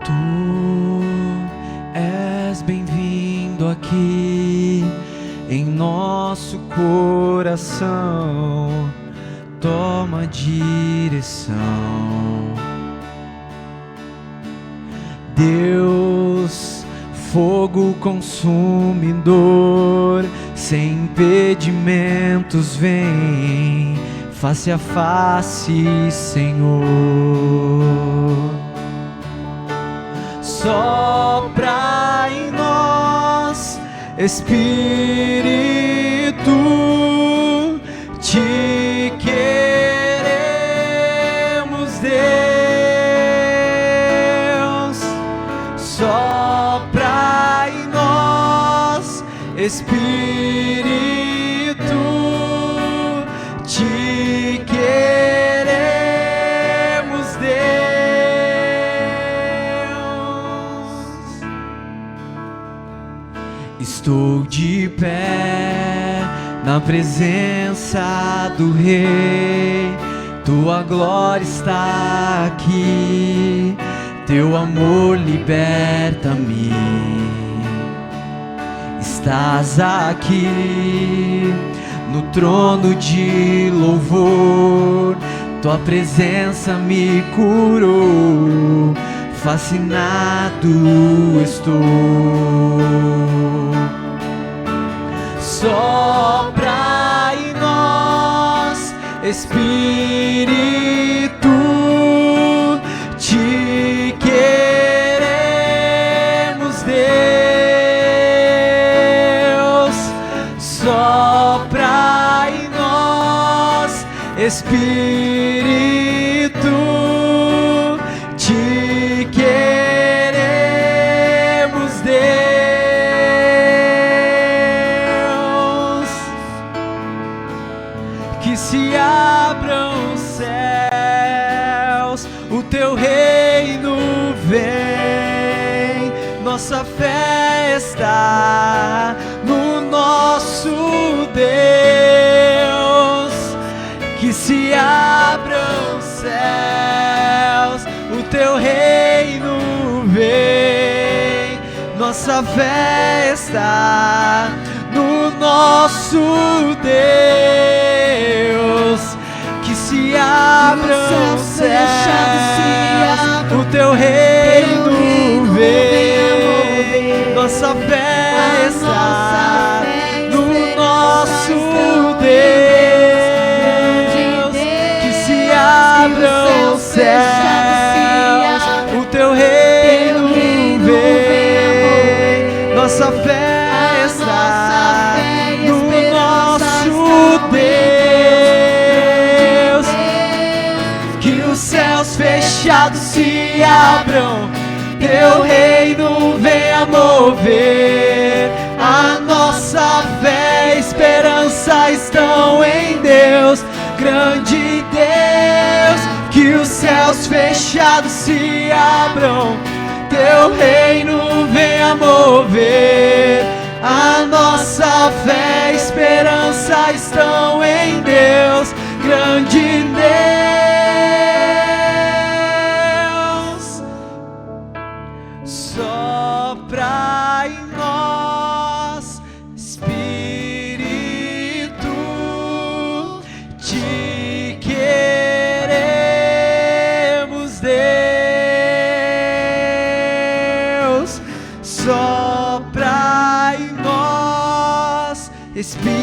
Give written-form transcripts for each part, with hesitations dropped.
Tu és bem-vindo aqui em nosso coração. Toma direção, Deus, fogo consumidor, sem impedimentos vem, face a face, Senhor. Sopra em nós, Espírito, te queremos, Deus. Sopra em nós, Espírito, te queremos, Deus. Estou de pé na presença do Rei, tua glória está aqui, teu amor liberta-me. Estás aqui no trono de louvor, tua presença me curou, fascinado estou. Sopra em nós, Espírito, te queremos, Deus. Sopra em nós, Espírito, te queremos, Deus. Que se abram os céus, o teu reino vem, nossa fé está no nosso Deus. Que se abram os céus, o teu reino vem, nossa fé está no nosso Deus. Que se abram os céus, o teu reino vem, nossa fé está no nosso Deus. Que se abram os céus, o teu reino vem, nossa fé está no nosso Deus. Que os céus fechados se abram, teu reino venha mover, a nossa fé e esperança estão em Deus, grande Deus. Que os céus fechados se abram, teu reino venha mover, a nossa fé e esperança estão em Deus, grande Deus. Sopra em nós, Espírito, te queremos, Deus. Sopra em nós, Espírito,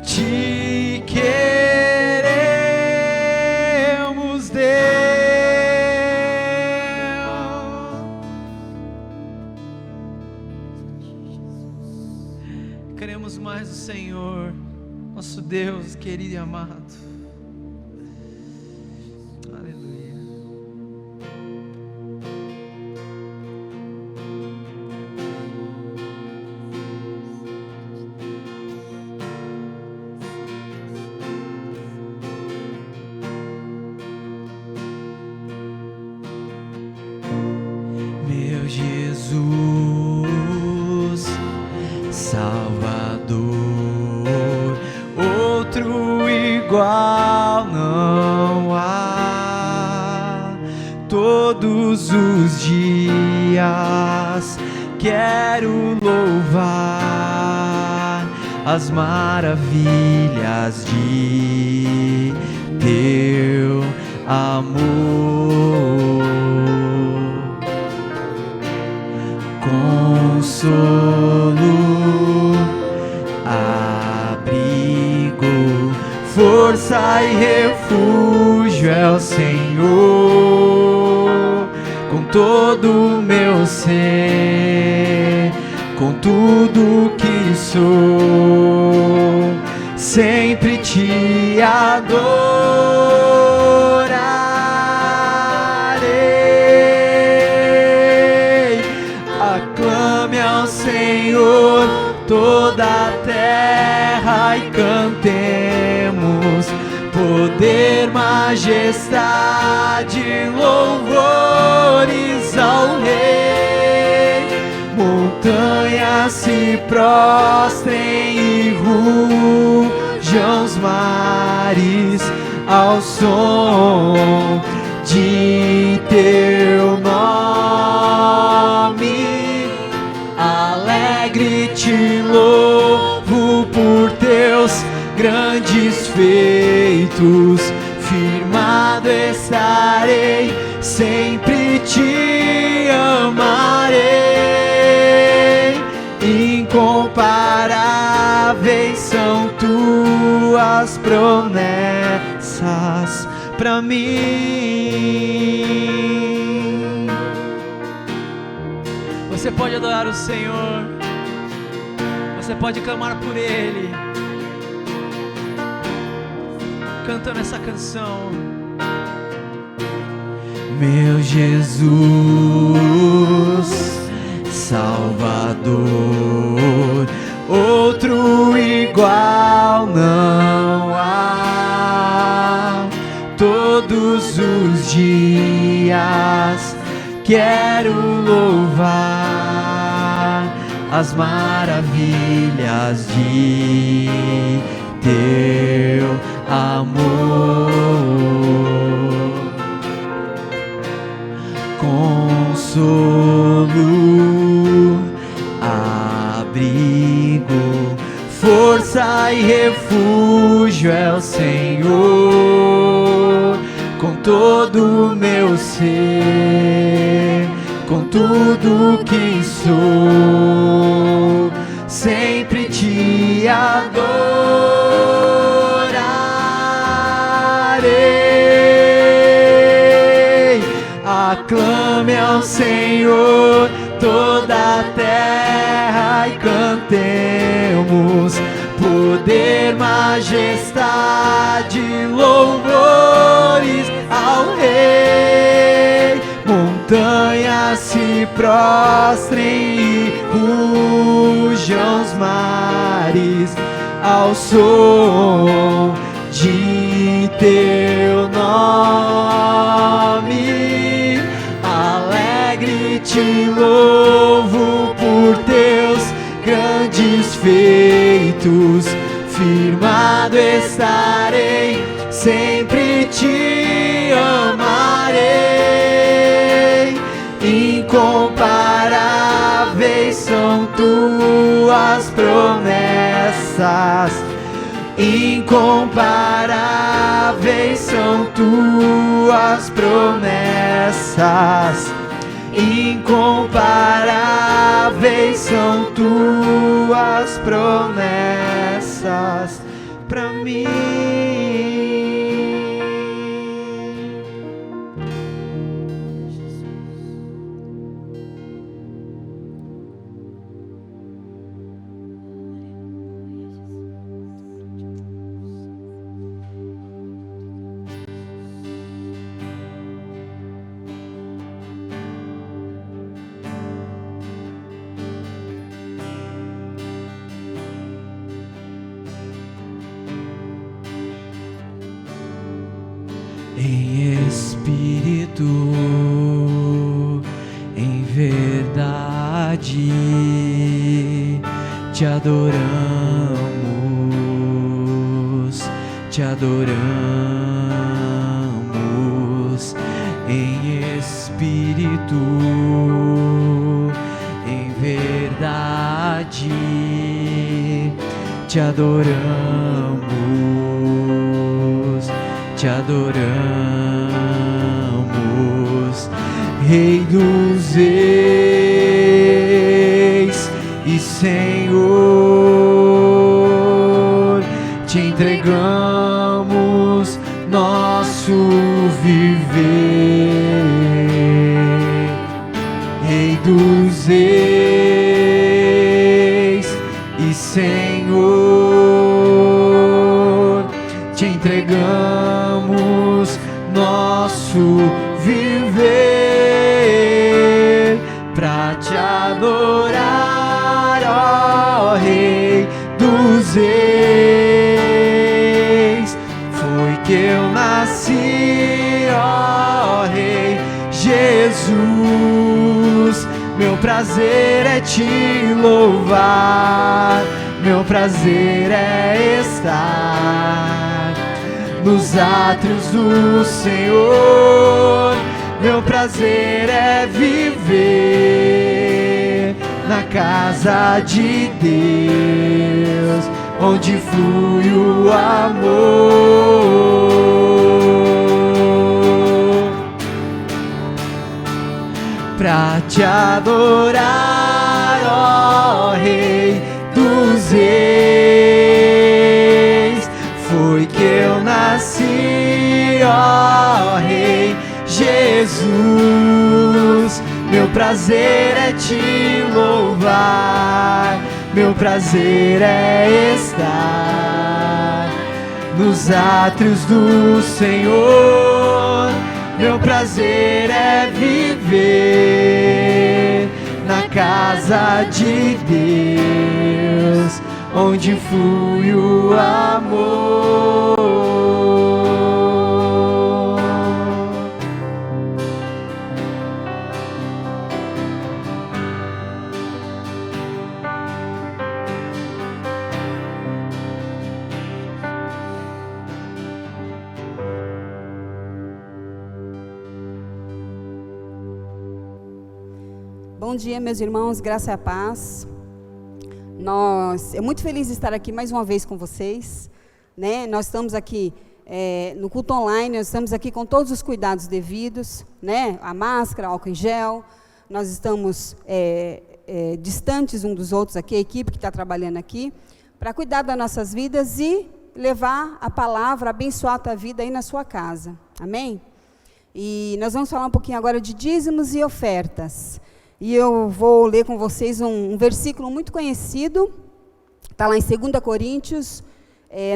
te queremos, Deus. Queremos mais o Senhor, nosso Deus querido e amado. Aleluia. Meu Jesus, Salvador, outro igual não há. todos os dias quero louvar as maravilhas de teu amor. Consolo, abrigo, força e refúgio é o Senhor. Com todo o meu ser, com tudo que sou, sempre te adorarei. Aclame ao Senhor toda a terra e cantemos poder, majestade, louvores ao Rei. Montanhas se prostrem e rujam os mares ao som de teu nome. Alegre te louvo por teus grandes feitos, firmado estarei, sempre te amarei. Incomparáveis são tuas promessas pra mim. Você pode adorar o Senhor, você pode clamar por Ele, cantando essa canção. Meu Jesus, Salvador, outro igual não há. Todos os dias quero louvar as maravilhas de teu amor. Consolo, abrigo, força e refúgio é o Senhor. Com todo o meu ser, com tudo que sou, sempre te adorarei. Aclame ao Senhor toda a terra e cantemos poder, majestade, louvores ao Rei. Montanhas se prostrem e rujam os mares ao som de teu nome. Alegre te louvo por teus grandes feitos, firmado estarei, sempre te amarei. Incomparáveis são tuas promessas, incomparáveis são tuas promessas, incomparáveis são tuas promessas pra mim. Em espírito, em verdade, te adoramos, te adoramos. em espírito, em verdade, te adoramos, Rei dos reis e Senhor, te entregamos nosso viver. Rei dos reis e Senhor, te entregamos nosso viver pra te adorar, ó Rei dos reis. Foi que eu nasci, ó Rei Jesus. Meu prazer é te louvar, meu prazer é estar nos átrios do Senhor. Meu prazer é viver na casa de Deus, onde flui o amor. Pra te adorar, ó Rei dos reis, foi que eu nasci, ó Rei Jesus. Meu prazer é te louvar, meu prazer é estar nos átrios do Senhor. Meu prazer é viver na casa de Deus, onde flui o amor. Bom dia, meus irmãos, graça e a paz. É muito feliz de estar aqui mais uma vez com vocês, né? Nós estamos aqui no culto online, nós estamos aqui com todos os cuidados devidos, né? A máscara, álcool em gel, nós estamos distantes um dos outros aqui, a equipe que está trabalhando aqui, para cuidar das nossas vidas e levar a palavra, abençoar a tua vida aí na sua casa, amém? E nós vamos falar um pouquinho agora de dízimos e ofertas. E eu vou ler com vocês um versículo muito conhecido, está lá em 2 Coríntios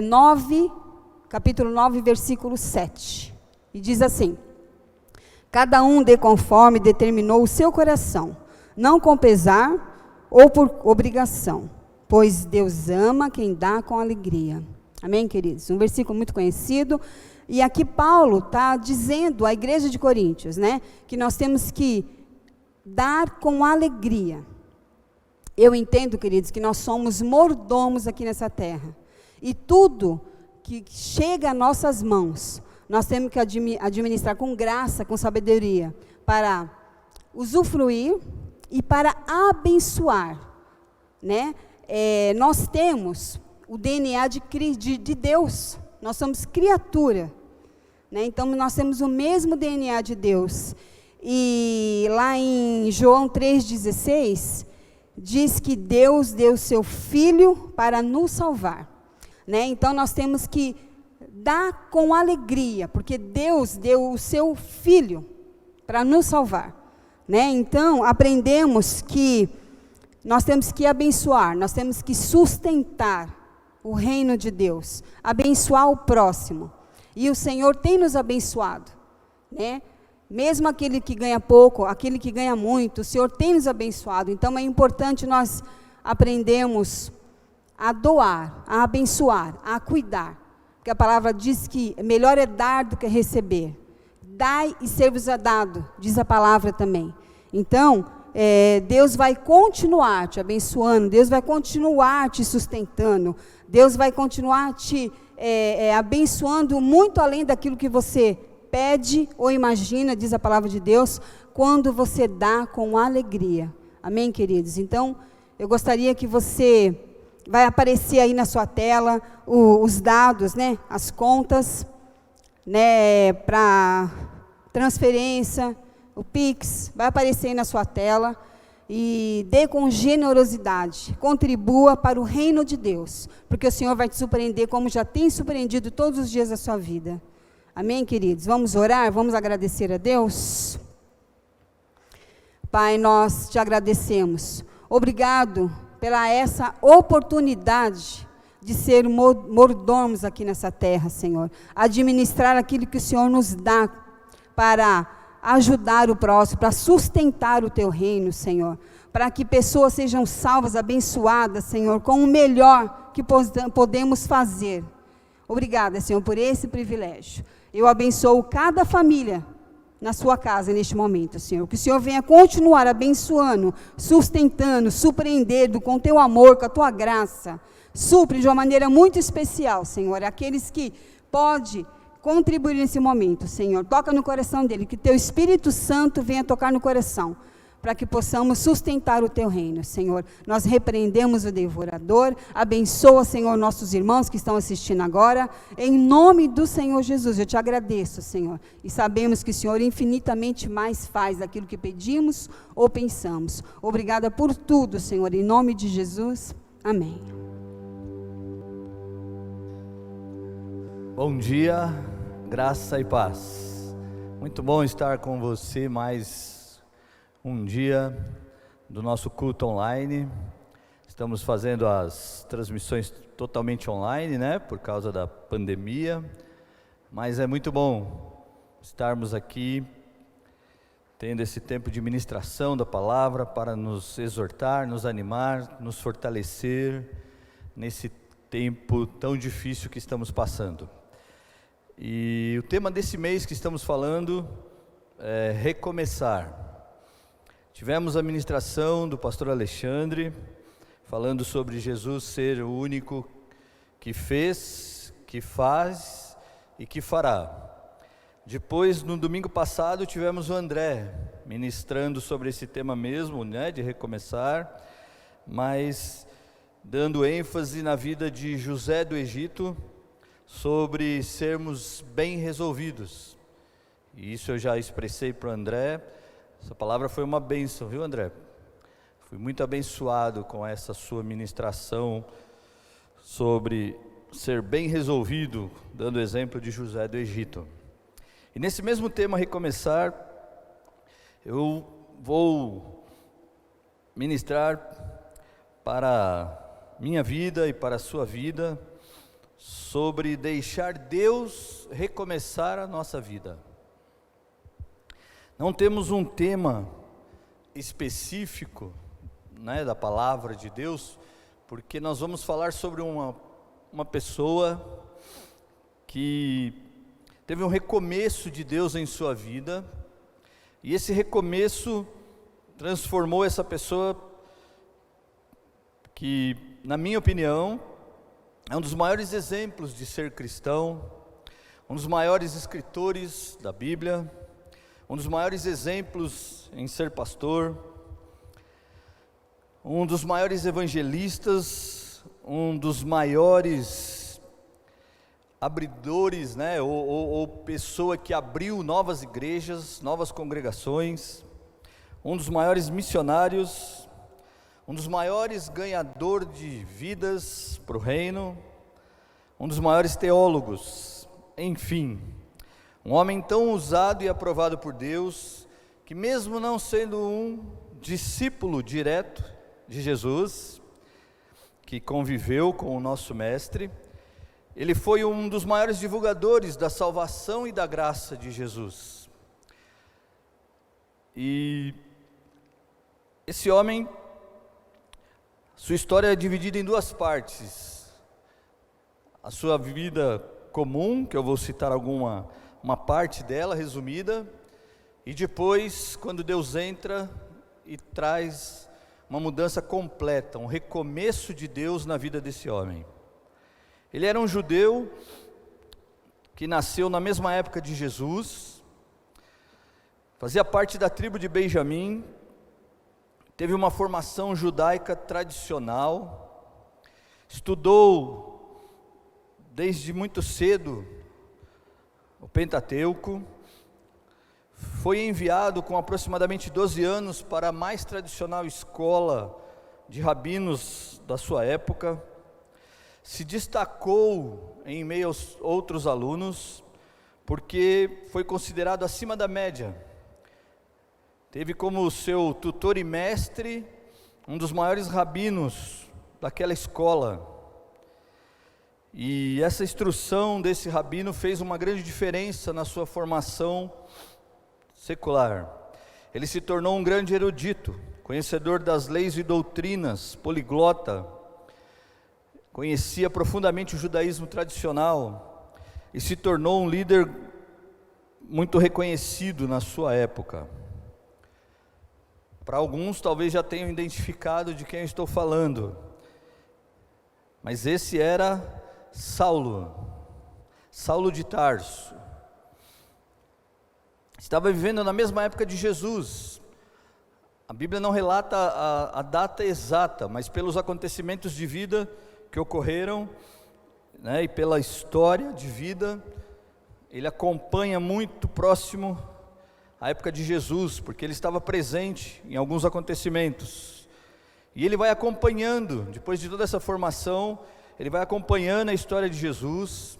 9, capítulo 9, versículo 7. E diz assim: cada um dê conforme determinou o seu coração, não com pesar ou por obrigação, pois Deus ama quem dá com alegria. Amém, queridos? Um versículo muito conhecido. E aqui Paulo está dizendo à igreja de Coríntios, né, que nós temos que dar com alegria. Eu entendo, queridos, que nós somos mordomos aqui nessa terra. E tudo que chega a nossas mãos, nós temos que administrar com graça, com sabedoria, para usufruir e para abençoar, né? Nós temos o DNA de Deus, nós somos criatura, né? Então nós temos o mesmo DNA de Deus. E lá em João 3,16, diz que Deus deu seu Filho para nos salvar, né? Então nós temos que dar com alegria, porque Deus deu o seu Filho para nos salvar, né? Então aprendemos que nós temos que abençoar, nós temos que sustentar o reino de Deus, abençoar o próximo, e o Senhor tem nos abençoado, né? Mesmo aquele que ganha pouco, aquele que ganha muito, o Senhor tem nos abençoado. Então é importante nós aprendermos a doar, a abençoar, a cuidar. Porque a palavra diz que melhor é dar do que receber. Dai e ser-vos-á dado, diz a palavra também. Então, Deus vai continuar te abençoando, Deus vai continuar te sustentando, Deus vai continuar te abençoando muito além daquilo que você pede ou imagina, diz a palavra de Deus, quando você dá com alegria. Amém, queridos? Então, eu gostaria que você, vai aparecer aí na sua tela os dados, né, as contas, né, para transferência, o Pix, vai aparecer aí na sua tela, e dê com generosidade, contribua para o reino de Deus, porque o Senhor vai te surpreender como já tem surpreendido todos os dias da sua vida. Amém, queridos? Vamos orar, vamos agradecer a Deus? Pai, nós te agradecemos. Obrigado pela essa oportunidade de ser mordomos aqui nessa terra, Senhor. Administrar aquilo que o Senhor nos dá para ajudar o próximo, para sustentar o teu reino, Senhor. Para que pessoas sejam salvas, abençoadas, Senhor, com o melhor que podemos fazer. Obrigada, Senhor, por esse privilégio. Eu abençoo cada família na sua casa neste momento, Senhor. Que o Senhor venha continuar abençoando, sustentando, surpreendendo com o teu amor, com a tua graça. Supre de uma maneira muito especial, Senhor, aqueles que podem contribuir nesse momento, Senhor. Toca no coração dele, que teu Espírito Santo venha tocar no coração, para que possamos sustentar o teu reino, Senhor. Nós repreendemos o devorador, abençoa, Senhor, nossos irmãos que estão assistindo agora, em nome do Senhor Jesus. Eu te agradeço, Senhor, e sabemos que o Senhor infinitamente mais faz daquilo que pedimos ou pensamos. Obrigada por tudo, Senhor, em nome de Jesus, amém. Bom dia, graça e paz. Muito bom estar com você mais um dia do nosso culto online. Estamos fazendo as transmissões totalmente online, né, por causa da pandemia, mas é muito bom estarmos aqui, tendo esse tempo de ministração da palavra para nos exortar, nos animar, nos fortalecer nesse tempo tão difícil que estamos passando. E o tema desse mês que estamos falando é recomeçar. Tivemos a ministração do pastor Alexandre, falando sobre Jesus ser o único que fez, que faz e que fará. Depois, no domingo passado, tivemos o André, ministrando sobre esse tema mesmo, né, de recomeçar, mas dando ênfase na vida de José do Egito, sobre sermos bem resolvidos. E isso eu já expressei para o André. Essa palavra foi uma bênção, viu, André? Fui muito abençoado com essa sua ministração sobre ser bem resolvido, dando exemplo de José do Egito. E nesse mesmo tema, recomeçar, eu vou ministrar para minha vida e para a sua vida, sobre deixar Deus recomeçar a nossa vida. Não temos um tema específico, né, da palavra de Deus, porque nós vamos falar sobre uma pessoa que teve um recomeço de Deus em sua vida, e esse recomeço transformou essa pessoa que, na minha opinião, é um dos maiores exemplos de ser cristão, um dos maiores escritores da Bíblia, um dos maiores exemplos em ser pastor, um dos maiores evangelistas, um dos maiores abridores, né, ou pessoa que abriu novas igrejas, novas congregações, um dos maiores missionários, um dos maiores ganhadores de vidas para o reino, um dos maiores teólogos, enfim, um homem tão usado e aprovado por Deus, que mesmo não sendo um discípulo direto de Jesus, que conviveu com o nosso mestre, ele foi um dos maiores divulgadores da salvação e da graça de Jesus. E esse homem, sua história é dividida em duas partes. A sua vida comum, que eu vou citar uma parte dela resumida, e depois quando Deus entra e traz uma mudança completa, um recomeço de Deus na vida desse homem. Ele era um judeu que nasceu na mesma época de Jesus, fazia parte da tribo de Benjamim, teve uma formação judaica tradicional, estudou desde muito cedo o Pentateuco, foi enviado com aproximadamente 12 anos para a mais tradicional escola de rabinos da sua época, se destacou em meio aos outros alunos, porque foi considerado acima da média. Teve como seu tutor e mestre um dos maiores rabinos daquela escola. E essa instrução desse rabino fez uma grande diferença na sua formação secular. Ele se tornou um grande erudito, conhecedor das leis e doutrinas, poliglota, conhecia profundamente o judaísmo tradicional e se tornou um líder muito reconhecido na sua época. Para alguns talvez já tenham identificado de quem eu estou falando, mas esse era Saulo de Tarso. Estava vivendo na mesma época de Jesus. A Bíblia não relata a data exata, mas pelos acontecimentos de vida que ocorreram, né, e pela história de vida, ele acompanha muito próximo a época de Jesus, porque ele estava presente em alguns acontecimentos. E ele vai acompanhando, depois de toda essa formação, ele vai acompanhando a história de Jesus.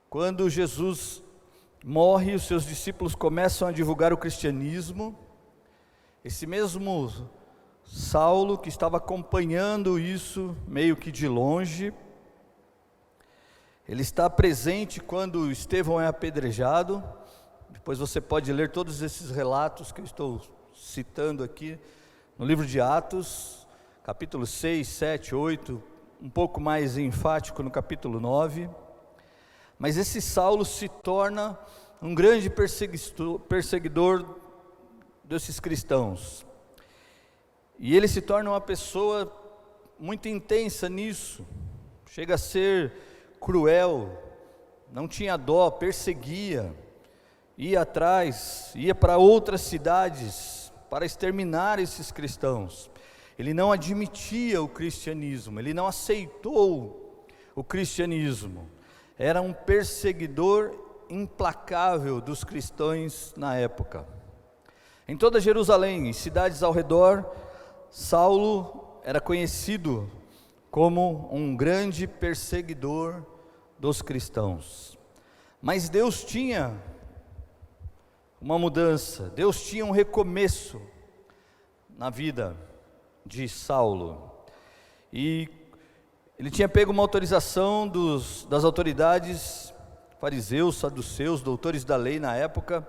Quando Jesus morre, os seus discípulos começam a divulgar o cristianismo. Esse mesmo Saulo, que estava acompanhando isso meio que de longe, ele está presente quando Estevão é apedrejado. Depois você pode ler todos esses relatos que eu estou citando aqui no livro de Atos, capítulo 6, 7, 8, um pouco mais enfático no capítulo 9. Mas esse Saulo se torna um grande perseguidor desses cristãos. E ele se torna uma pessoa muito intensa nisso, chega a ser cruel, não tinha dó, perseguia, ia atrás, ia para outras cidades para exterminar esses cristãos. Ele não admitia o cristianismo, ele não aceitou o cristianismo. Era um perseguidor implacável dos cristãos na época. Em toda Jerusalém e cidades ao redor, Saulo era conhecido como um grande perseguidor dos cristãos. Mas Deus tinha uma mudança, Deus tinha um recomeço na vida de Saulo. E ele tinha pego uma autorização das autoridades, fariseus, saduceus, doutores da lei na época,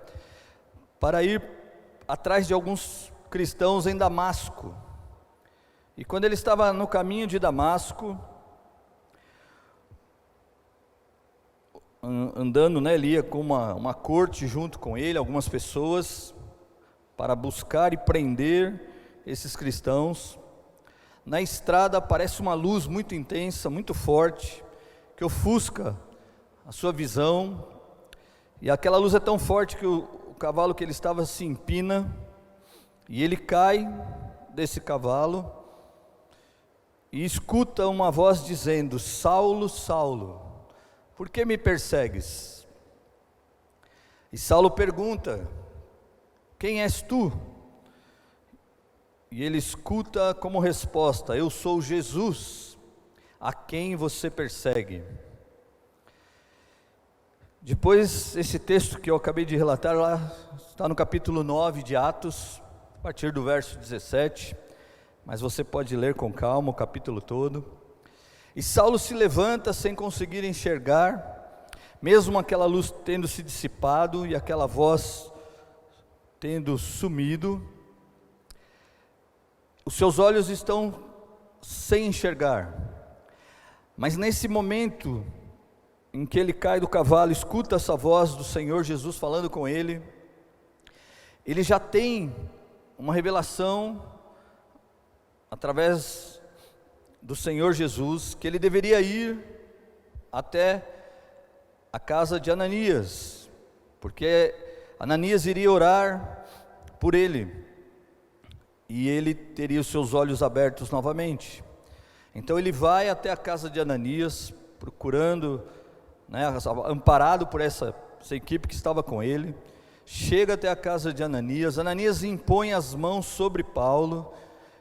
para ir atrás de alguns cristãos em Damasco. E quando ele estava no caminho de Damasco, andando, né, ele ia com uma corte junto com ele, algumas pessoas, para buscar e prender esses cristãos. Na estrada aparece uma luz muito intensa, muito forte, que ofusca a sua visão, e aquela luz é tão forte que o cavalo que ele estava se empina, e ele cai desse cavalo, e escuta uma voz dizendo: Saulo, Saulo, por que me persegues? E Saulo pergunta: quem és tu? E ele escuta como resposta: eu sou Jesus, a quem você persegue. Depois, esse texto que eu acabei de relatar lá, está no capítulo 9 de Atos, a partir do verso 17, mas você pode ler com calma o capítulo todo. E Saulo se levanta sem conseguir enxergar, mesmo aquela luz tendo se dissipado e aquela voz tendo sumido. Os seus olhos estão sem enxergar, mas nesse momento em que ele cai do cavalo, escuta essa voz do Senhor Jesus falando com ele, ele já tem uma revelação através do Senhor Jesus, que ele deveria ir até à casa de Ananias, porque Ananias iria orar por ele, e ele teria os seus olhos abertos novamente. Então ele vai até a casa de Ananias, procurando, amparado por essa equipe que estava com ele, chega até a casa de Ananias. Ananias impõe as mãos sobre Paulo,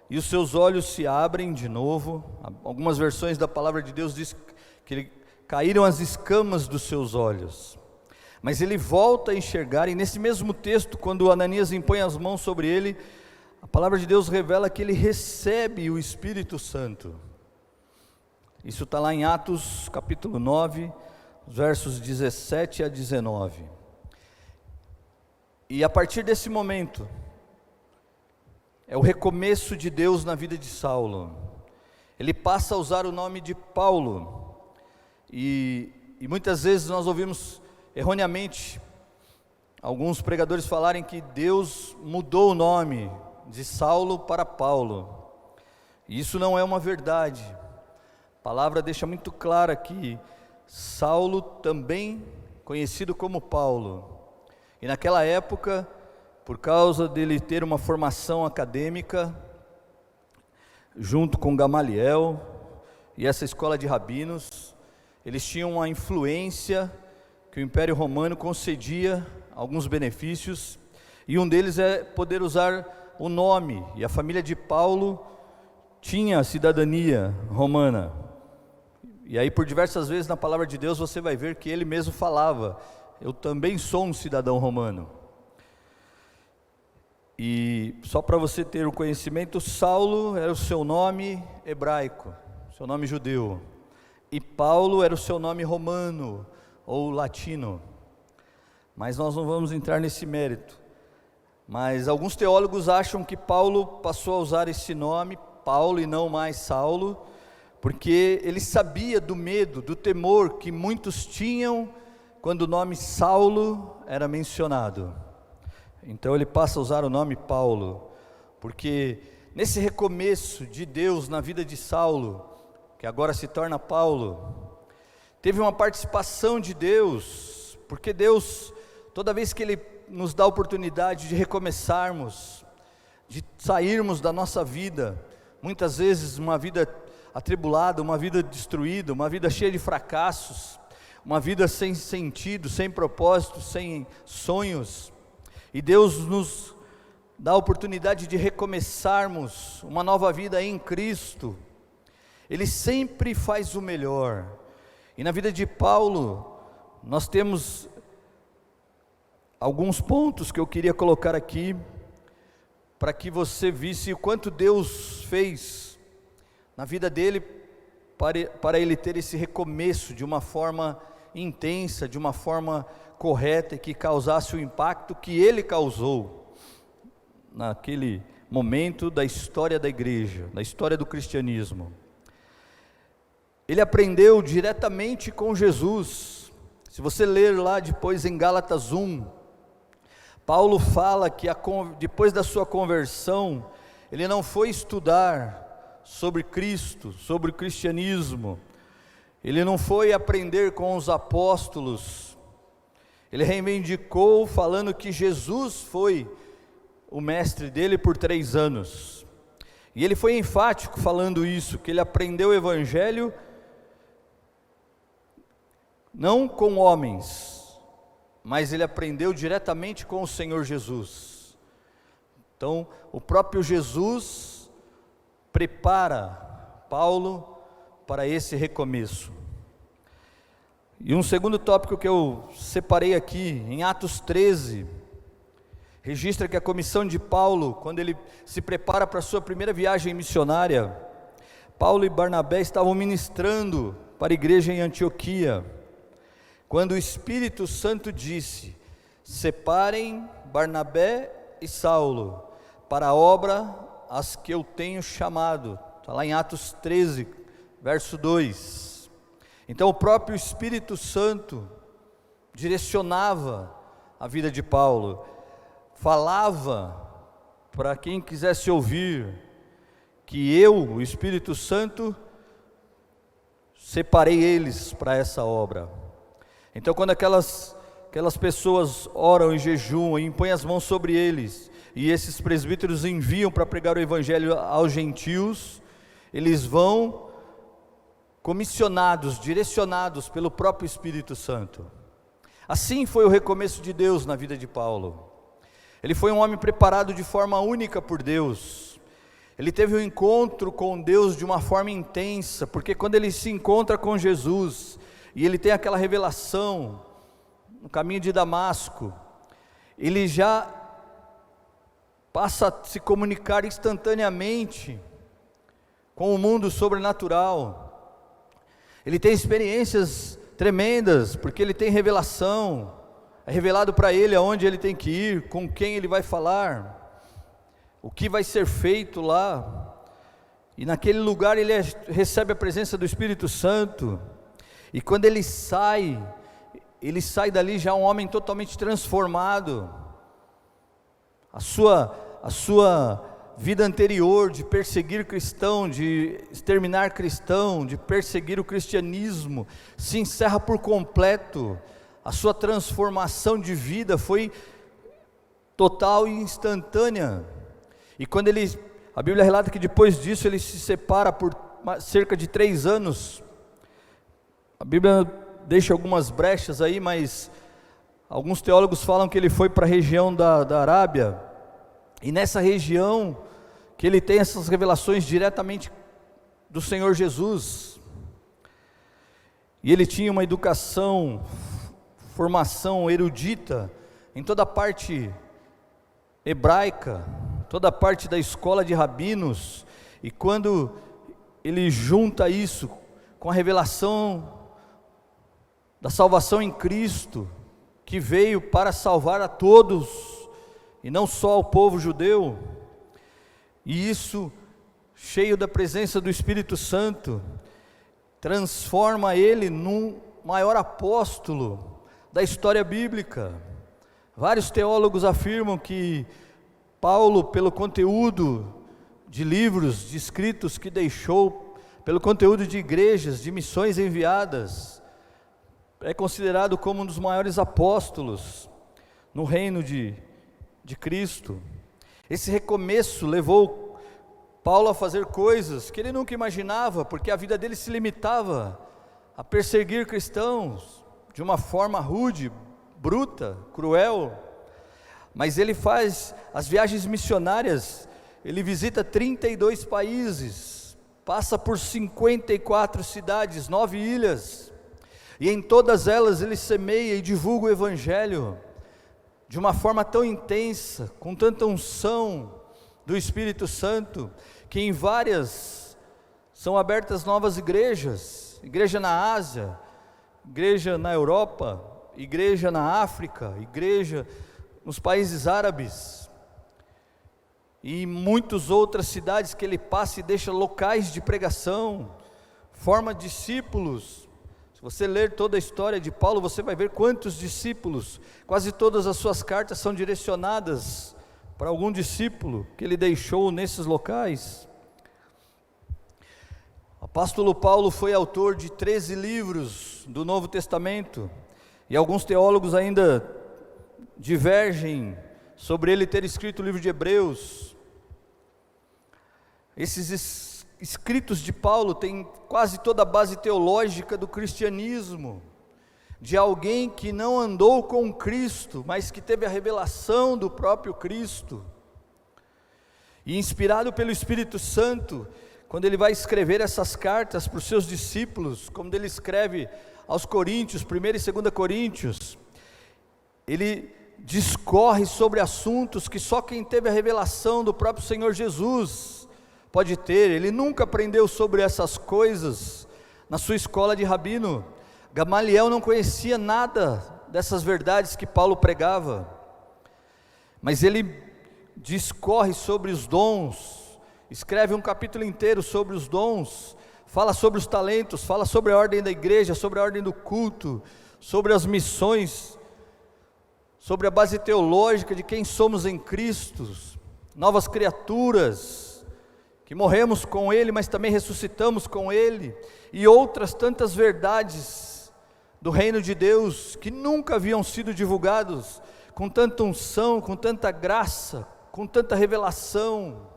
e os seus olhos se abrem de novo. Algumas versões da palavra de Deus diz que caíram as escamas dos seus olhos, mas ele volta a enxergar. E nesse mesmo texto, quando Ananias impõe as mãos sobre ele, a palavra de Deus revela que ele recebe o Espírito Santo. Isso está lá em Atos capítulo 9, versos 17 a 19. E a partir desse momento, é o recomeço de Deus na vida de Saulo. Ele passa a usar o nome de Paulo, e muitas vezes nós ouvimos erroneamente alguns pregadores falarem que Deus mudou o nome de Saulo para Paulo, e isso não é uma verdade. A palavra deixa muito clara que Saulo, também conhecido como Paulo, e naquela época, por causa dele ter uma formação acadêmica, junto com Gamaliel e essa escola de rabinos, eles tinham uma influência que o Império Romano concedia alguns benefícios, e um deles é poder usar o nome, e a família de Paulo tinha cidadania romana. E aí, por diversas vezes na palavra de Deus, você vai ver que ele mesmo falava: eu também sou um cidadão romano. E só para você ter o conhecimento, Saulo era o seu nome hebraico, seu nome judeu, e Paulo era o seu nome romano ou latino. Mas nós não vamos entrar nesse mérito. Mas alguns teólogos acham que Paulo passou a usar esse nome, Paulo, e não mais Saulo, porque ele sabia do medo, do temor que muitos tinham quando o nome Saulo era mencionado. Então ele passa a usar o nome Paulo, porque nesse recomeço de Deus na vida de Saulo, que agora se torna Paulo, teve uma participação de Deus, porque Deus, toda vez que Ele nos dá a oportunidade de recomeçarmos, de sairmos da nossa vida, muitas vezes uma vida atribulada, uma vida destruída, uma vida cheia de fracassos, uma vida sem sentido, sem propósito, sem sonhos, e Deus nos dá a oportunidade de recomeçarmos uma nova vida em Cristo. Ele sempre faz o melhor. E na vida de Paulo, nós temos alguns pontos que eu queria colocar aqui, para que você visse o quanto Deus fez na vida dele, para ele ter esse recomeço de uma forma intensa, de uma forma correta, e que causasse o impacto que ele causou naquele momento da história da igreja, da história do cristianismo. Ele aprendeu diretamente com Jesus. Se você ler lá depois em Gálatas 1, Paulo fala que depois da sua conversão, ele não foi estudar sobre Cristo, sobre o cristianismo, ele não foi aprender com os apóstolos, ele reivindicou falando que Jesus foi o mestre dele por 3 anos, e ele foi enfático falando isso, que ele aprendeu o evangelho não com homens, mas ele aprendeu diretamente com o Senhor Jesus. Então, o próprio Jesus prepara Paulo para esse recomeço. E um segundo tópico que eu separei aqui, em Atos 13, registra que a comissão de Paulo, quando ele se prepara para a sua primeira viagem missionária, Paulo e Barnabé estavam ministrando para a igreja em Antioquia, quando o Espírito Santo disse: separem Barnabé e Saulo para a obra as que eu tenho chamado. Está lá em Atos 13, verso 2. Então o próprio Espírito Santo direcionava a vida de Paulo, falava para quem quisesse ouvir, que eu, o Espírito Santo, separei eles para essa obra. Então quando aquelas pessoas oram e jejuam e impõem as mãos sobre eles, e esses presbíteros enviam para pregar o evangelho aos gentios, eles vão comissionados, direcionados pelo próprio Espírito Santo. Assim foi o recomeço de Deus na vida de Paulo. Ele foi um homem preparado de forma única por Deus. Ele teve um encontro com Deus de uma forma intensa, porque quando ele se encontra com Jesus, e ele tem aquela revelação no caminho de Damasco, ele já passa a se comunicar instantaneamente com o mundo sobrenatural. Ele tem experiências tremendas, porque ele tem revelação, é revelado para ele aonde ele tem que ir, com quem ele vai falar, o que vai ser feito lá, e naquele lugar ele recebe a presença do Espírito Santo, e quando ele sai dali já um homem totalmente transformado. A sua vida anterior de perseguir cristão, de exterminar cristão, de perseguir o cristianismo, se encerra por completo. A sua transformação de vida foi total e instantânea. E quando a Bíblia relata que depois disso ele se separa por cerca de 3 anos. A Bíblia deixa algumas brechas aí, mas alguns teólogos falam que ele foi para a região da Arábia, e nessa região que ele tem essas revelações diretamente do Senhor Jesus, e ele tinha uma educação, formação erudita em toda a parte hebraica, toda a parte da escola de rabinos, e quando ele junta isso com a revelação da salvação em Cristo, que veio para salvar a todos, e não só ao povo judeu, e isso, cheio da presença do Espírito Santo, transforma ele num maior apóstolo da história bíblica. Vários teólogos afirmam que Paulo, pelo conteúdo de livros, de escritos que deixou, pelo conteúdo de igrejas, de missões enviadas, é considerado como um dos maiores apóstolos no reino de Cristo. Esse recomeço levou Paulo a fazer coisas que ele nunca imaginava, porque a vida dele se limitava a perseguir cristãos de uma forma rude, bruta, cruel. Mas ele faz as viagens missionárias, ele visita 32 países, passa por 54 cidades, 9 ilhas, e em todas elas ele semeia e divulga o Evangelho de uma forma tão intensa, com tanta unção do Espírito Santo, que em várias são abertas novas igrejas, igreja na Ásia, igreja na Europa, igreja na África, igreja nos países árabes, e muitas outras cidades que ele passa e deixa locais de pregação, forma discípulos. Se você ler toda a história de Paulo, você vai ver quantos discípulos, quase todas as suas cartas são direcionadas para algum discípulo que ele deixou nesses locais. O apóstolo Paulo foi autor de 13 livros do Novo Testamento, e alguns teólogos ainda divergem sobre ele ter escrito o livro de Hebreus. Esses escritos de Paulo têm quase toda a base teológica do cristianismo, de alguém que não andou com Cristo, mas que teve a revelação do próprio Cristo, e inspirado pelo Espírito Santo, quando ele vai escrever essas cartas para os seus discípulos, como ele escreve aos Coríntios, 1 e 2 Coríntios, ele discorre sobre assuntos que só quem teve a revelação do próprio Senhor Jesus pode ter. Ele nunca aprendeu sobre essas coisas na sua escola de rabino. Gamaliel não conhecia nada dessas verdades que Paulo pregava, mas ele discorre sobre os dons, escreve um capítulo inteiro sobre os dons, fala sobre os talentos, fala sobre a ordem da igreja, sobre a ordem do culto, sobre as missões, sobre a base teológica de quem somos em Cristo, novas criaturas, que morremos com Ele, mas também ressuscitamos com Ele, e outras tantas verdades do reino de Deus, que nunca haviam sido divulgados com tanta unção, com tanta graça, com tanta revelação.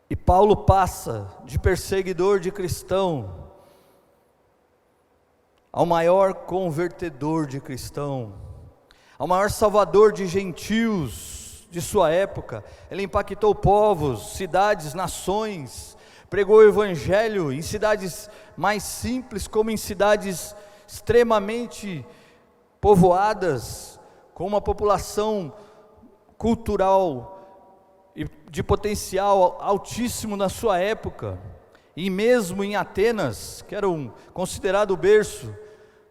E Paulo passa de perseguidor de cristão ao maior convertedor de cristão, ao maior salvador de gentios de sua época. Ele impactou povos, cidades, nações, pregou o evangelho em cidades mais simples, como em cidades extremamente povoadas, com uma população cultural e de potencial altíssimo na sua época. E mesmo em Atenas, que era considerado o berço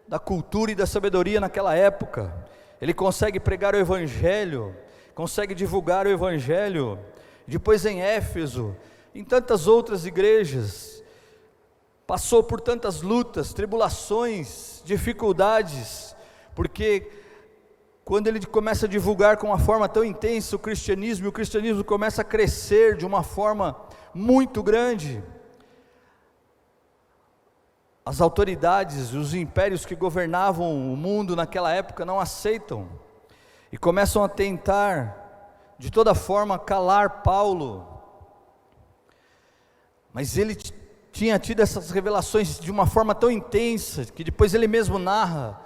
da cultura e da sabedoria naquela época, ele consegue pregar o evangelho, consegue divulgar o evangelho. Depois em Éfeso, em tantas outras igrejas, passou por tantas lutas, tribulações, dificuldades, porque quando ele começa a divulgar com uma forma tão intensa o cristianismo começa a crescer de uma forma muito grande. As autoridades, os impérios que governavam o mundo naquela época não aceitam e começam a tentar de toda forma calar Paulo. Mas ele tinha tido essas revelações de uma forma tão intensa, que depois ele mesmo narra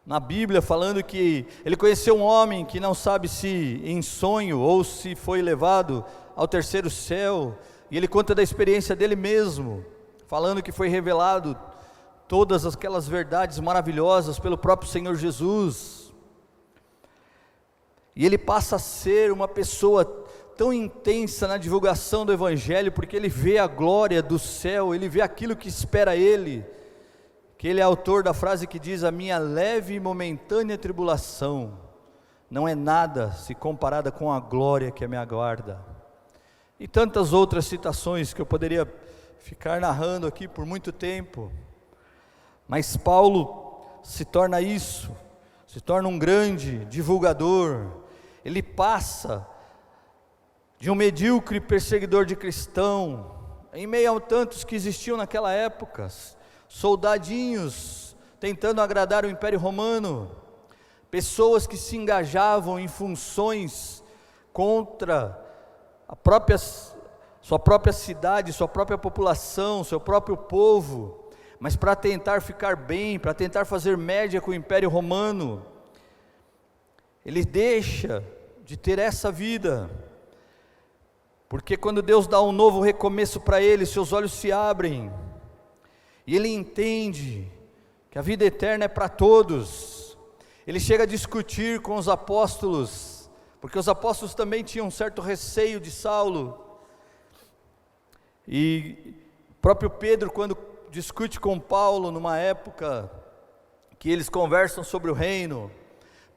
na Bíblia, falando que ele conheceu um homem que não sabe se em sonho ou se foi levado ao terceiro céu, e ele conta da experiência dele mesmo, falando que foi revelado todas aquelas verdades maravilhosas pelo próprio Senhor Jesus. E ele passa a ser uma pessoa tão intensa na divulgação do evangelho, porque ele vê a glória do céu, ele vê aquilo que espera ele, que ele é autor da frase que diz: a minha leve e momentânea tribulação não é nada se comparada com a glória que me aguarda. E tantas outras citações que eu poderia ficar narrando aqui por muito tempo, mas Paulo se torna isso, se torna um grande divulgador. Ele passa de um medíocre perseguidor de cristão, em meio a tantos que existiam naquela época, soldadinhos tentando agradar o Império Romano, pessoas que se engajavam em funções contra sua própria cidade, sua própria população, seu próprio povo, mas para tentar ficar bem, para tentar fazer média com o Império Romano. Ele deixa de ter essa vida, porque quando Deus dá um novo recomeço para ele, seus olhos se abrem, e ele entende que a vida eterna é para todos. Ele chega a discutir com os apóstolos, porque os apóstolos também tinham um certo receio de Saulo, e o próprio Pedro, quando discute com Paulo, numa época que eles conversam sobre o reino,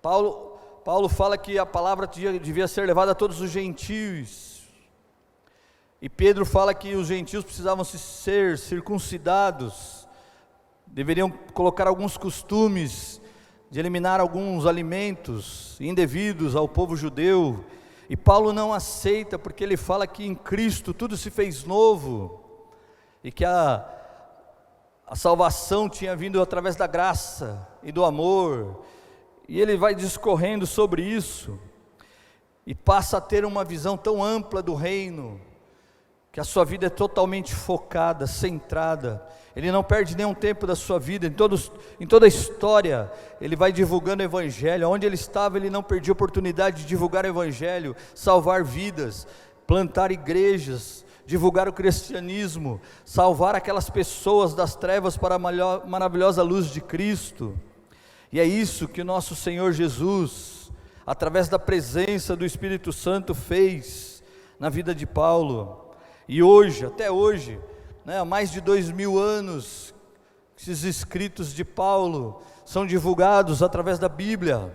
Paulo fala que a palavra devia ser levada a todos os gentios, e Pedro fala que os gentios precisavam ser circuncidados, deveriam colocar alguns costumes, de eliminar alguns alimentos indevidos ao povo judeu, e Paulo não aceita, porque ele fala que em Cristo tudo se fez novo, e que a salvação tinha vindo através da graça e do amor, e ele vai discorrendo sobre isso, e passa a ter uma visão tão ampla do reino, que a sua vida é totalmente focada, centrada. Ele não perde nenhum tempo da sua vida, em toda a história, ele vai divulgando o evangelho. Onde ele estava, ele não perdia a oportunidade de divulgar o evangelho, salvar vidas, plantar igrejas, divulgar o cristianismo, salvar aquelas pessoas das trevas para a maravilhosa luz de Cristo. E é isso que o nosso Senhor Jesus, através da presença do Espírito Santo, fez na vida de Paulo. E hoje, até hoje, há mais de 2000 anos, esses escritos de Paulo são divulgados através da Bíblia,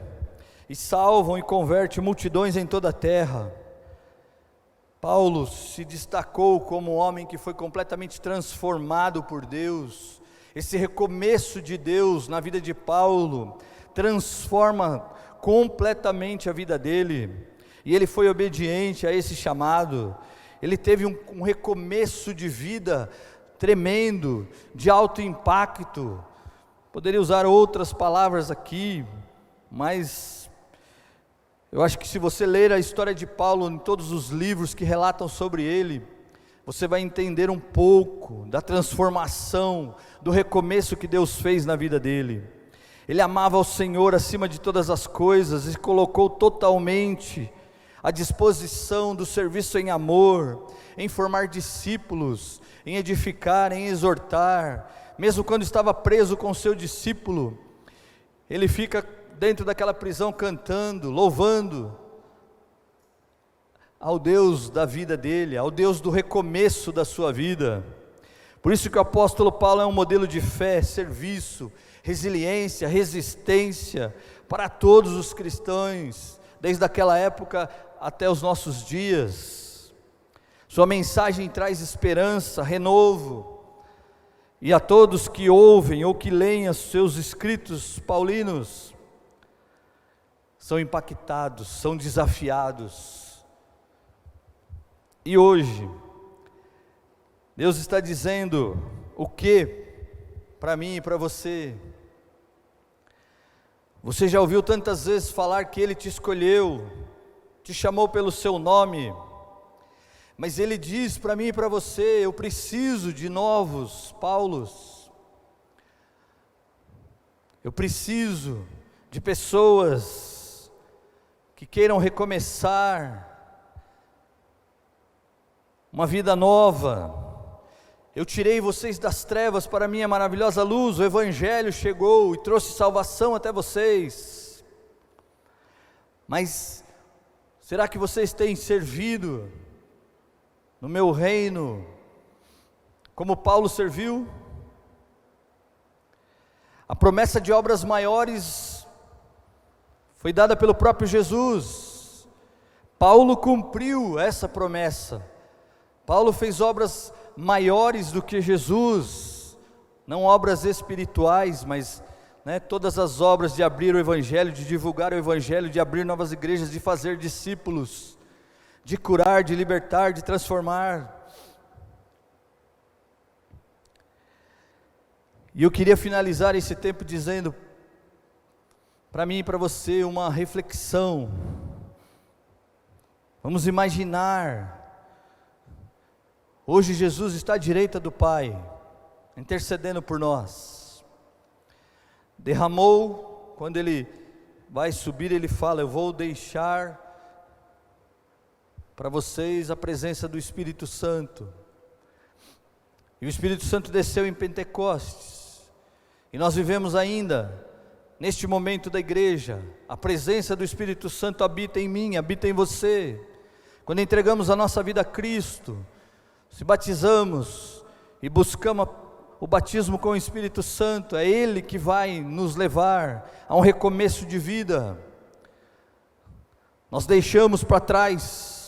e salvam e convertem multidões em toda a terra. Paulo se destacou como um homem que foi completamente transformado por Deus. Esse recomeço de Deus na vida de Paulo transforma completamente a vida dele, e ele foi obediente a esse chamado. Ele teve um recomeço de vida tremendo, de alto impacto, Poderia usar outras palavras aqui, mas eu acho que se você ler a história de Paulo em todos os livros que relatam sobre ele, você vai entender um pouco da transformação, do recomeço que Deus fez na vida dele. Ele amava ao Senhor acima de todas as coisas e colocou totalmente à disposição do serviço em amor, em formar discípulos, em edificar, em exortar. Mesmo quando estava preso com seu discípulo, ele fica dentro daquela prisão cantando, louvando ao Deus da vida dele, ao Deus do recomeço da sua vida. Por isso que o apóstolo Paulo é um modelo de fé, serviço, resiliência, resistência para todos os cristãos, desde aquela época até os nossos dias. Sua mensagem traz esperança, renovo, e a todos que ouvem ou que leem os seus escritos paulinos, são impactados, são desafiados. E hoje, Deus está dizendo o que para mim e para você? Você já ouviu tantas vezes falar que Ele te escolheu, te chamou pelo seu nome, mas Ele diz para mim e para você: eu preciso de novos Paulos, eu preciso de pessoas que queiram recomeçar uma vida nova. Eu tirei vocês das trevas para a minha maravilhosa luz, o Evangelho chegou e trouxe salvação até vocês, mas será que vocês têm servido no meu reino como Paulo serviu? A promessa de obras maiores foi dada pelo próprio Jesus. Paulo cumpriu essa promessa. Paulo fez obras maiores do que Jesus, não obras espirituais, mas todas as obras de abrir o Evangelho, de divulgar o Evangelho, de abrir novas igrejas, de fazer discípulos, de curar, de libertar, de transformar. E eu queria finalizar esse tempo dizendo para mim e para você uma reflexão. Vamos imaginar, hoje Jesus está à direita do Pai, intercedendo por nós. Derramou, quando Ele vai subir, Ele fala: eu vou deixar para vocês a presença do Espírito Santo. E o Espírito Santo desceu em Pentecostes, e nós vivemos ainda, neste momento da igreja, a presença do Espírito Santo habita em mim, habita em você. Quando entregamos a nossa vida a Cristo, se batizamos e buscamos o batismo com o Espírito Santo, é Ele que vai nos levar a um recomeço de vida. Nós deixamos para trás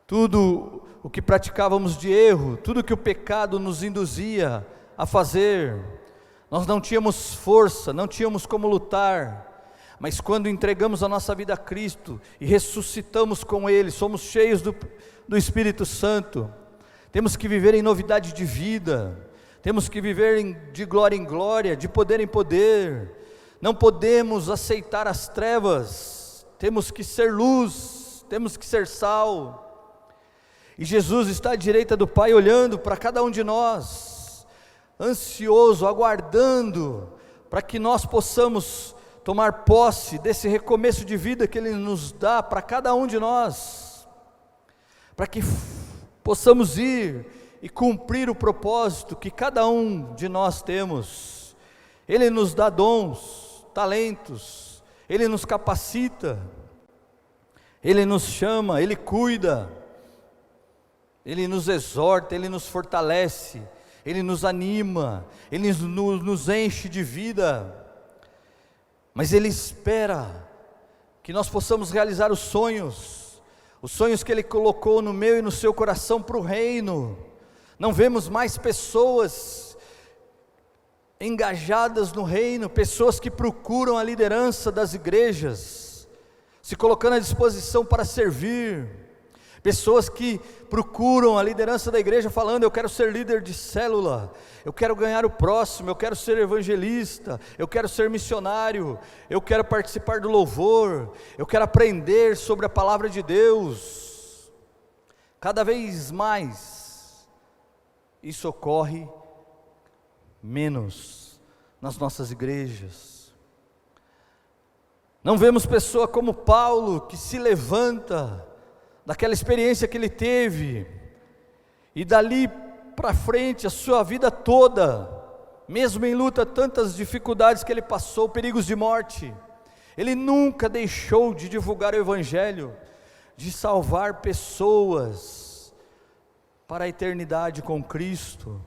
tudo o que praticávamos de erro, tudo que o pecado nos induzia a fazer. Nós não tínhamos força, não tínhamos como lutar, mas quando entregamos a nossa vida a Cristo e ressuscitamos com Ele, somos cheios do Espírito Santo, temos que viver em novidade de vida, temos que viver de glória em glória, de poder em poder. Não podemos aceitar as trevas, temos que ser luz, temos que ser sal. E Jesus está à direita do Pai, olhando para cada um de nós, ansioso, aguardando, para que nós possamos tomar posse desse recomeço de vida que Ele nos dá para cada um de nós, para que possamos ir e cumprir o propósito que cada um de nós temos. Ele nos dá dons, talentos, Ele nos capacita, Ele nos chama, Ele cuida, Ele nos exorta, Ele nos fortalece, Ele nos anima, Ele nos enche de vida, mas Ele espera que nós possamos realizar os sonhos que Ele colocou no meu e no seu coração para o reino. Não vemos mais pessoas engajadas no reino, pessoas que procuram a liderança das igrejas, se colocando à disposição para servir, Pessoas que procuram a liderança da igreja falando: eu quero ser líder de célula, eu quero ganhar o próximo, eu quero ser evangelista, eu quero ser missionário, eu quero participar do louvor, eu quero aprender sobre a palavra de Deus. Cada vez mais isso ocorre menos nas nossas igrejas. Não vemos pessoa como Paulo, que se levanta daquela experiência que ele teve, e dali para frente, a sua vida toda, mesmo em luta, tantas dificuldades que ele passou, perigos de morte, ele nunca deixou de divulgar o Evangelho, de salvar pessoas para a eternidade com Cristo.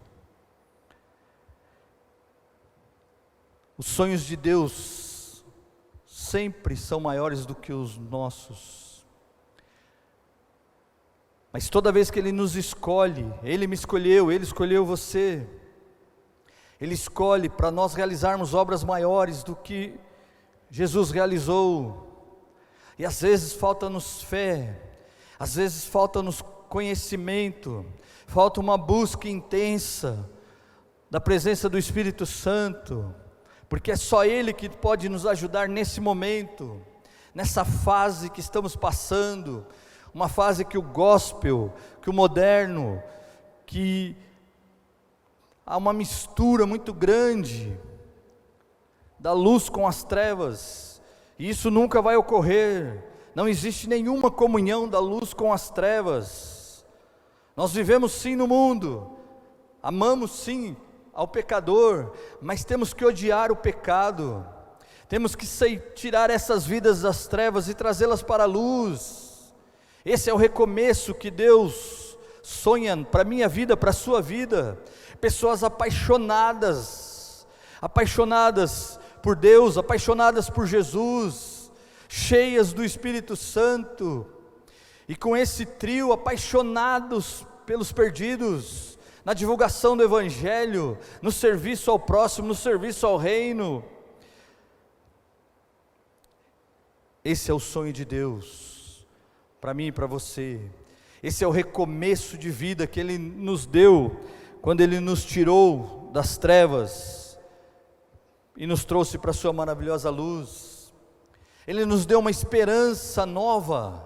Os sonhos de Deus sempre são maiores do que os nossos. Mas toda vez que Ele nos escolhe, Ele me escolheu, Ele escolheu você, Ele escolhe para nós realizarmos obras maiores do que Jesus realizou. E às vezes falta-nos fé, às vezes falta-nos conhecimento, falta uma busca intensa da presença do Espírito Santo, porque é só Ele que pode nos ajudar nesse momento, nessa fase que estamos passando, uma fase que o gospel, que o moderno, que há uma mistura muito grande da luz com as trevas, e isso nunca vai ocorrer. Não existe nenhuma comunhão da luz com as trevas. Nós vivemos sim no mundo, amamos sim ao pecador, mas temos que odiar o pecado, temos que tirar essas vidas das trevas e trazê-las para a luz. Esse é o recomeço que Deus sonha para a minha vida, para a sua vida. Pessoas apaixonadas por Deus, apaixonadas por Jesus, cheias do Espírito Santo, e com esse trio, apaixonados pelos perdidos, na divulgação do Evangelho, no serviço ao próximo, no serviço ao reino. Esse é o sonho de Deus para mim e para você. Esse é o recomeço de vida que Ele nos deu, quando Ele nos tirou das trevas e nos trouxe para a sua maravilhosa luz. Ele nos deu uma esperança nova.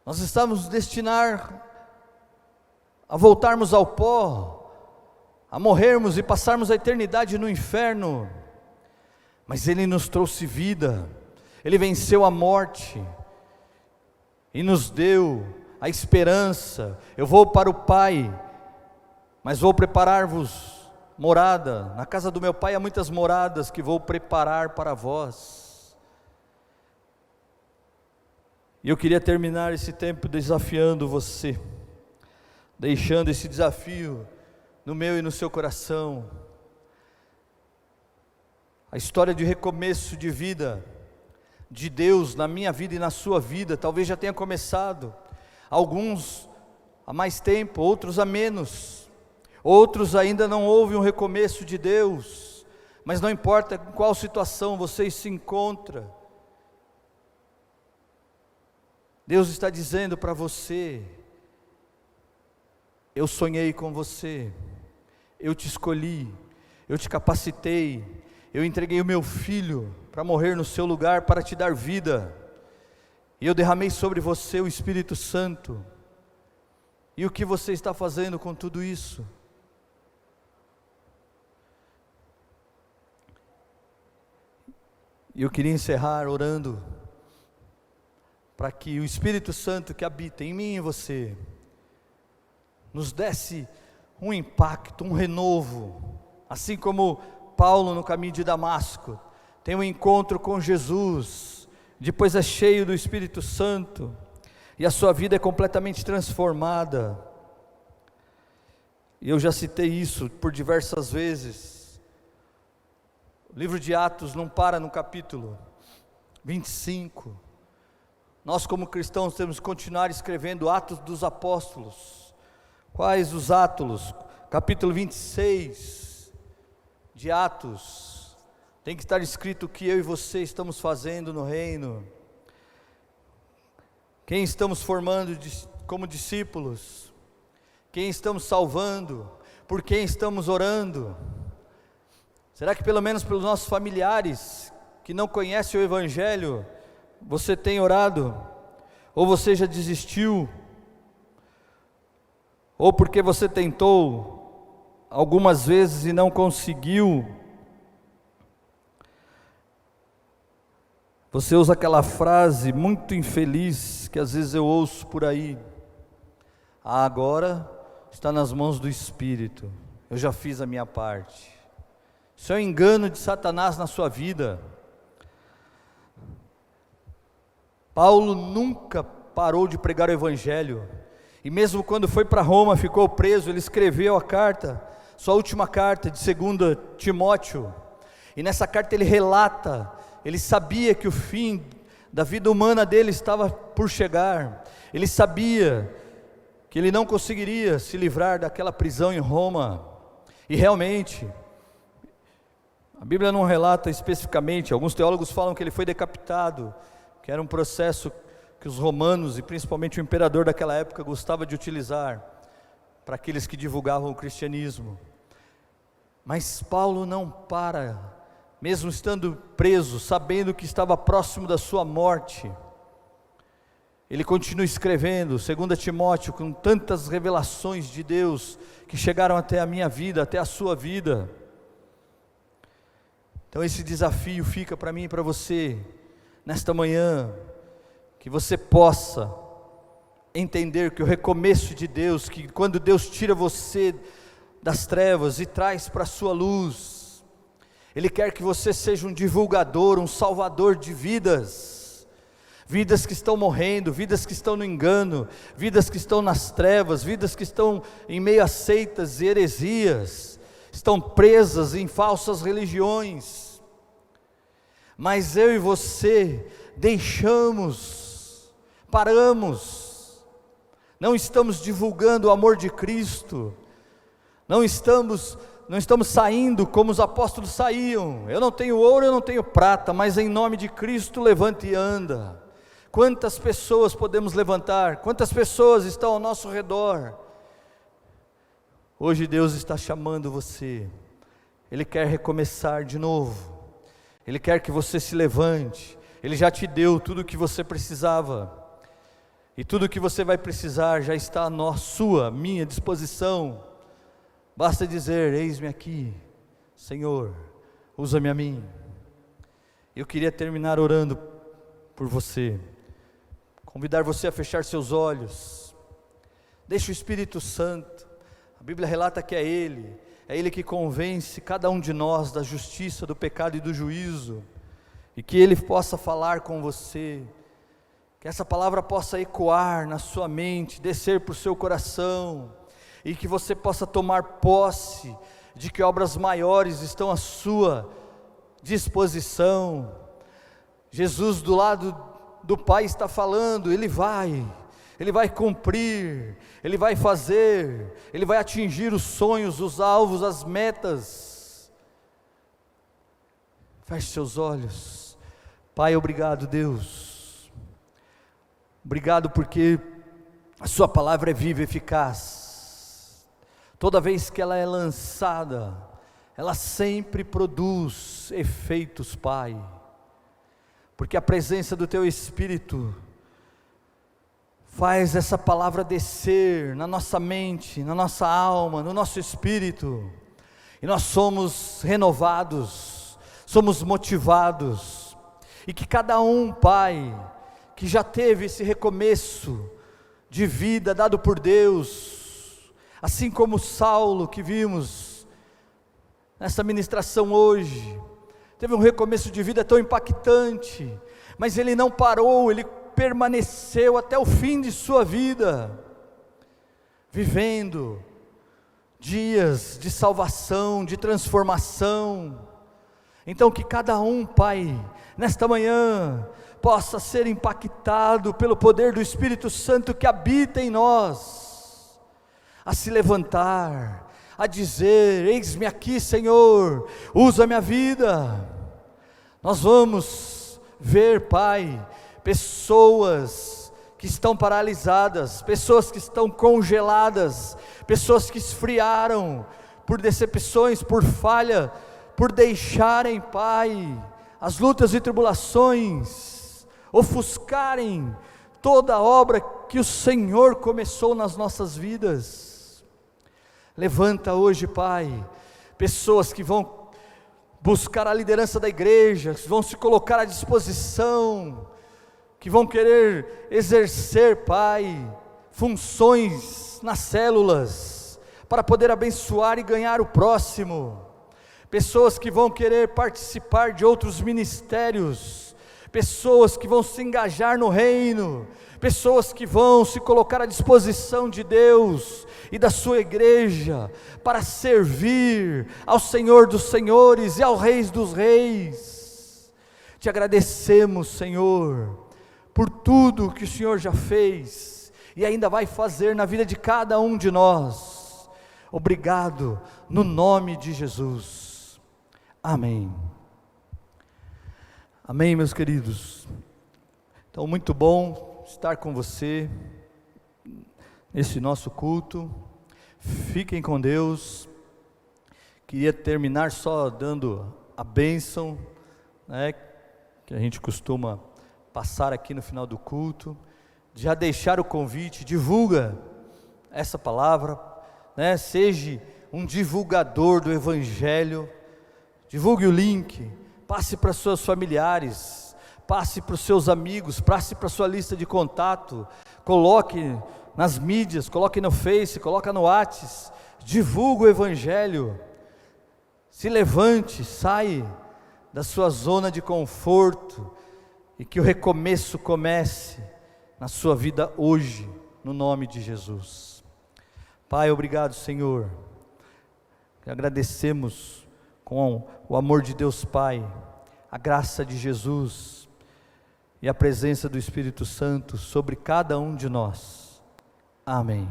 Nós estamos destinados a voltarmos ao pó, a morrermos e passarmos a eternidade no inferno, mas Ele nos trouxe vida, Ele venceu a morte, e nos deu a esperança. Eu vou para o Pai, mas vou preparar-vos morada. Na casa do meu Pai há muitas moradas que vou preparar para vós. E eu queria terminar esse tempo desafiando você, deixando esse desafio no meu e no seu coração. A história de recomeço de vida de Deus na minha vida e na sua vida, talvez já tenha começado, alguns há mais tempo, outros há menos, outros ainda não houve um recomeço de Deus, mas não importa em qual situação você se encontra, Deus está dizendo para você: eu sonhei com você, eu te escolhi, eu te capacitei, eu entreguei o meu filho para morrer no seu lugar, para te dar vida, e eu derramei sobre você o Espírito Santo. E o que você está fazendo com tudo isso? E eu queria encerrar orando para que o Espírito Santo que habita em mim e em você nos desse um impacto, um renovo, assim como Paulo no caminho de Damasco tem um encontro com Jesus, depois é cheio do Espírito Santo, e a sua vida é completamente transformada. E eu já citei isso por diversas vezes. O livro de Atos não para no capítulo 25. Nós como cristãos temos que continuar escrevendo Atos dos Apóstolos. Quais os Atos? Capítulo 26 de Atos. Tem que estar escrito o que eu e você estamos fazendo no reino. Quem estamos formando como discípulos? Quem estamos salvando? Por quem estamos orando? Será que pelo menos pelos nossos familiares que não conhecem o Evangelho, você tem orado? Ou você já desistiu? Ou porque você tentou algumas vezes e não conseguiu? Você usa aquela frase muito infeliz que às vezes eu ouço por aí: agora está nas mãos do Espírito, eu já fiz a minha parte. Isso é um engano de Satanás na sua vida. Paulo nunca parou de pregar o Evangelho, e mesmo quando foi para Roma, ficou preso, ele escreveu a carta, sua última carta de 2 Timóteo, e nessa carta ele relata, ele sabia que o fim da vida humana dele estava por chegar, ele sabia que ele não conseguiria se livrar daquela prisão em Roma, e realmente, a Bíblia não relata especificamente, alguns teólogos falam que ele foi decapitado, que era um processo que os romanos, e principalmente o imperador daquela época, gostava de utilizar, para aqueles que divulgavam o cristianismo. Mas Paulo não para, mesmo estando preso, sabendo que estava próximo da sua morte, ele continua escrevendo, 2 Timóteo, com tantas revelações de Deus, que chegaram até a minha vida, até a sua vida. Então esse desafio fica para mim e para você, nesta manhã, que você possa entender que o recomeço de Deus, que quando Deus tira você das trevas e traz para a sua luz, Ele quer que você seja um divulgador, um salvador de vidas, vidas que estão morrendo, vidas que estão no engano, vidas que estão nas trevas, vidas que estão em meio a seitas e heresias, estão presas em falsas religiões, mas eu e você paramos, não estamos divulgando o amor de Cristo, não estamos saindo como os apóstolos saíam. Eu não tenho ouro, eu não tenho prata, mas em nome de Cristo levante e anda. Quantas pessoas podemos levantar? Quantas pessoas estão ao nosso redor? Hoje Deus está chamando você, Ele quer recomeçar de novo, Ele quer que você se levante, Ele já te deu tudo o que você precisava, e tudo o que você vai precisar já está à minha disposição, basta dizer: eis-me aqui, Senhor, usa-me a mim. Eu queria terminar orando por você, convidar você a fechar seus olhos, deixe o Espírito Santo, a Bíblia relata que é Ele que convence cada um de nós da justiça, do pecado e do juízo, e que Ele possa falar com você, que essa palavra possa ecoar na sua mente, descer para o seu coração, e que você possa tomar posse de que obras maiores estão à sua disposição. Jesus do lado do Pai está falando, Ele vai cumprir, Ele vai fazer, Ele vai atingir os sonhos, os alvos, as metas. Feche seus olhos. Pai, obrigado, Deus, obrigado porque a sua palavra é viva e eficaz, toda vez que ela é lançada, ela sempre produz efeitos, Pai, porque a presença do Teu Espírito faz essa palavra descer na nossa mente, na nossa alma, no nosso espírito, e nós somos renovados, somos motivados, e que cada um, Pai, que já teve esse recomeço de vida dado por Deus, assim como Saulo que vimos nessa ministração hoje, teve um recomeço de vida tão impactante, mas ele não parou, ele permaneceu até o fim de sua vida, vivendo dias de salvação, de transformação. Então que cada um, Pai, nesta manhã, possa ser impactado pelo poder do Espírito Santo que habita em nós, a se levantar, a dizer: eis-me aqui, Senhor, usa a minha vida. Nós vamos ver, Pai, pessoas que estão paralisadas, pessoas que estão congeladas, pessoas que esfriaram por decepções, por falha, por deixarem, Pai, as lutas e tribulações ofuscarem toda a obra que o Senhor começou nas nossas vidas. Levanta hoje, Pai, pessoas que vão buscar a liderança da igreja, que vão se colocar à disposição, que vão querer exercer, Pai, funções nas células, para poder abençoar e ganhar o próximo. Pessoas que vão querer participar de outros ministérios, pessoas que vão se engajar no reino, pessoas que vão se colocar à disposição de Deus e da sua igreja, para servir ao Senhor dos senhores e ao Rei dos reis. Te agradecemos, Senhor, por tudo que o Senhor já fez e ainda vai fazer na vida de cada um de nós. Obrigado, no nome de Jesus. Amém. Amém, meus queridos. Então, muito bom estar com você nesse nosso culto. Fiquem com Deus. Queria terminar só dando a bênção, né, que a gente costuma passar aqui no final do culto. Já deixar o convite, divulga essa palavra, né, seja um divulgador do Evangelho, divulgue o link, passe para seus familiares, passe para os seus amigos, passe para a sua lista de contato, coloque nas mídias, coloque no Face, coloque no WhatsApp, divulgue o Evangelho, se levante, sai da sua zona de conforto, e que o recomeço comece na sua vida hoje, no nome de Jesus. Pai, obrigado, Senhor, agradecemos com o amor de Deus Pai, a graça de Jesus e a presença do Espírito Santo sobre cada um de nós. Amém.